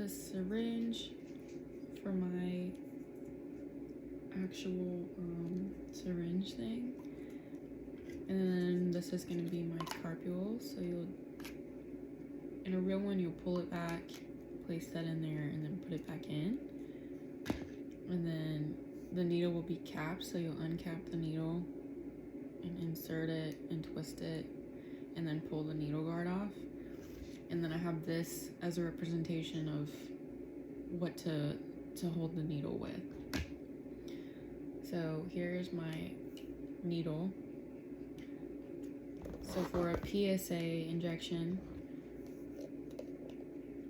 this syringe for my actual syringe thing, and then this is going to be my carpule. So you'll, in a real one, you'll pull it back, place that in there, and then put it back in. And then the needle will be capped, so you'll uncap the needle and insert it and twist it, and then pull the needle guard off. And then I have this as a representation of what to hold the needle with. So here's my needle. So for a PSA injection,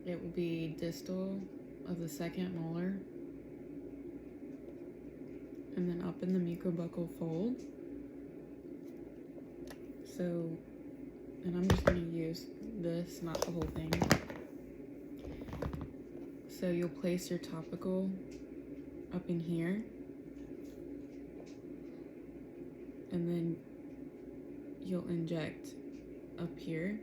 it will be distal of the second molar, and then up in the mucobuccal fold. So, and I'm just going to use this, not the whole thing. So you'll place your topical up in here, and then you'll inject up here,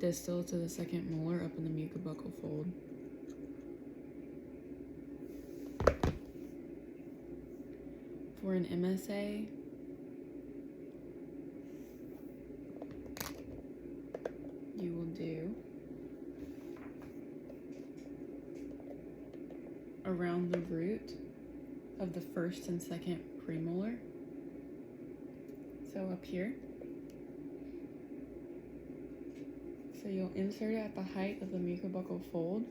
distal to the second molar up in the mucobuccal fold. For an MSA, you will do around the root of the first and second premolar. So up here. So you'll insert it at the height of the mucobuccal fold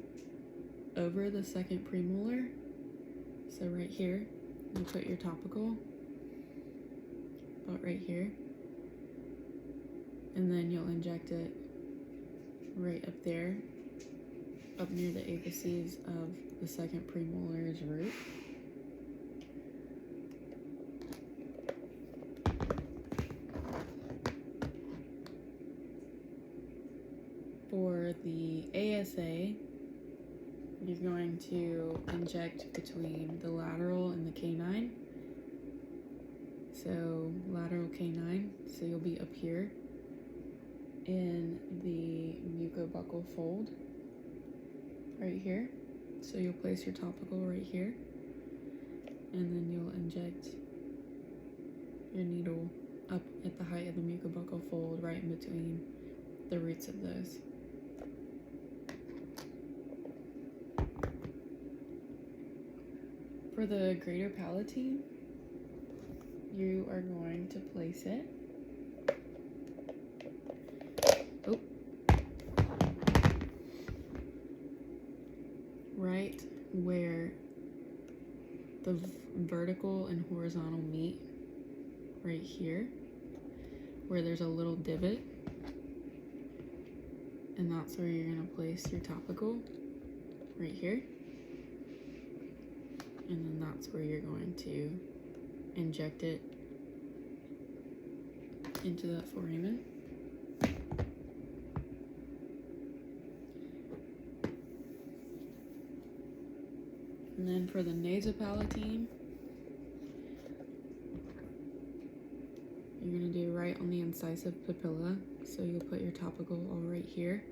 over the second premolar. So right here, you put your topical, about right here, and then you'll inject it right up there, up near the apices of the second premolar's root. For the ASA, you're going to inject between the lateral and the canine. So lateral canine, so you'll be up here in the mucobuccal fold, right here. So you'll place your topical right here, and then you'll inject your needle up at the height of the mucobuccal fold, right in between the roots of those. For the greater palatine, you are going to place it right where the vertical and horizontal meet, right here, where there's a little divot, and that's where you're going to place your topical, right here. And then that's where you're going to inject it into that foramen. And then for the nasopalatine, you're going to do right on the incisive papilla. So you'll put your topical all right here,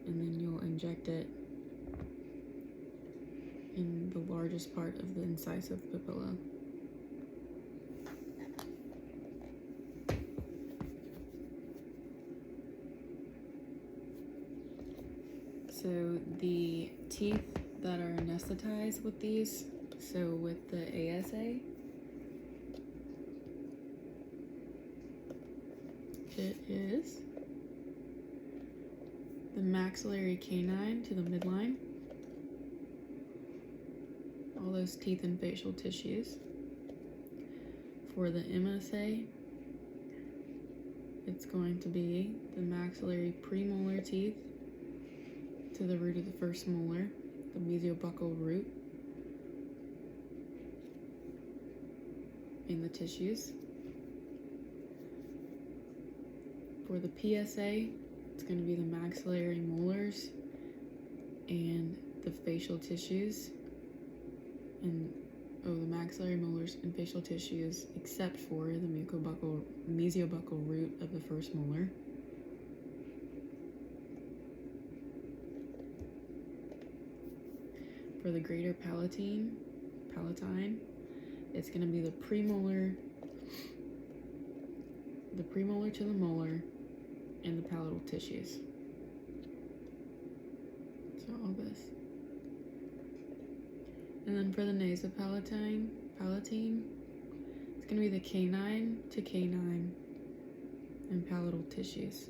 and then you'll inject it in the largest part of the incisive papilla. So the teeth that are anesthetized with these, so with the ASA, it is the maxillary canine to the midline, all those teeth and facial tissues. For the MSA, it's going to be the maxillary premolar teeth to the root of the first molar, the mesiobuccal root, in the tissues. For the PSA, it's going to be the maxillary molars and the facial tissues, and the maxillary molars and facial tissues, except for the mesiobuccal root of the first molar. for the greater palatine, it's going to be the premolar to the molar, and the palatal tissues. So all this. And then for the nasopalatine, it's going to be the canine to canine and palatal tissues.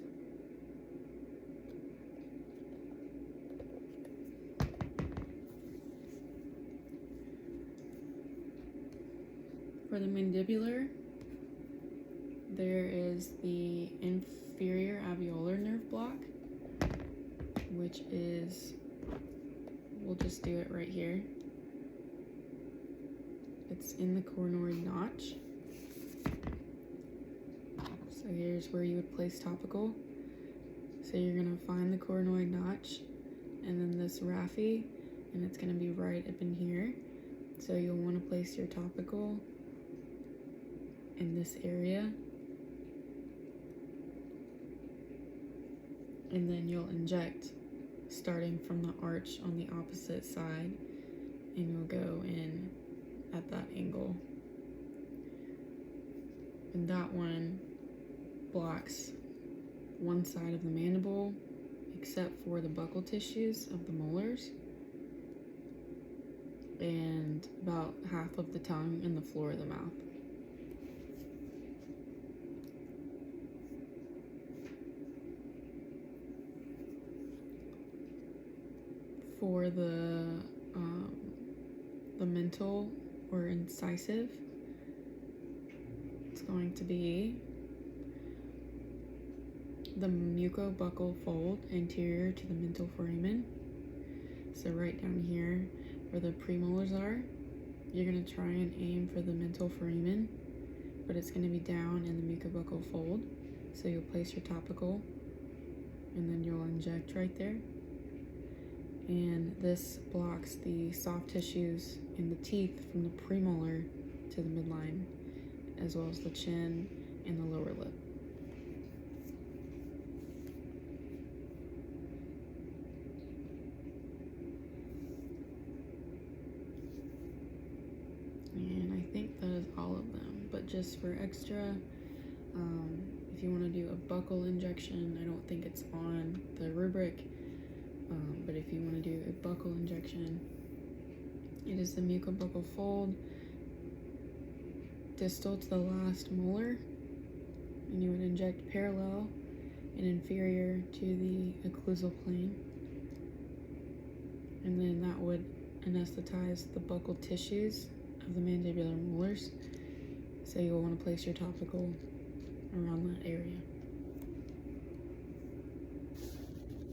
For the mandibular, there is the inferior alveolar nerve block, which is, we'll just do it right here. It's in the coronoid notch. So here's where you would place topical. So you're gonna find the coronoid notch and then this raphe, and it's gonna be right up in here. So you'll wanna place your topical in this area. And then you'll inject starting from the arch on the opposite side, and you'll go in at that angle. And that one blocks one side of the mandible except for the buccal tissues of the molars and about half of the tongue and the floor of the mouth. For the mental or incisive, it's going to be the mucobuccal fold anterior to the mental foramen. So right down here where the premolars are, you're going to try and aim for the mental foramen, but it's going to be down in the mucobuccal fold. So you'll place your topical and then you'll inject right there. And this blocks the soft tissues in the teeth from the premolar to the midline, as well as the chin and the lower lip. And I think that is all of them, but just for extra, if you want to do a buccal injection, I don't think it's on the rubric. But if you want to do a buccal injection, it is the mucobuccal fold distal to the last molar, and you would inject parallel and inferior to the occlusal plane, and then that would anesthetize the buccal tissues of the mandibular molars. So you'll want to place your topical around that area.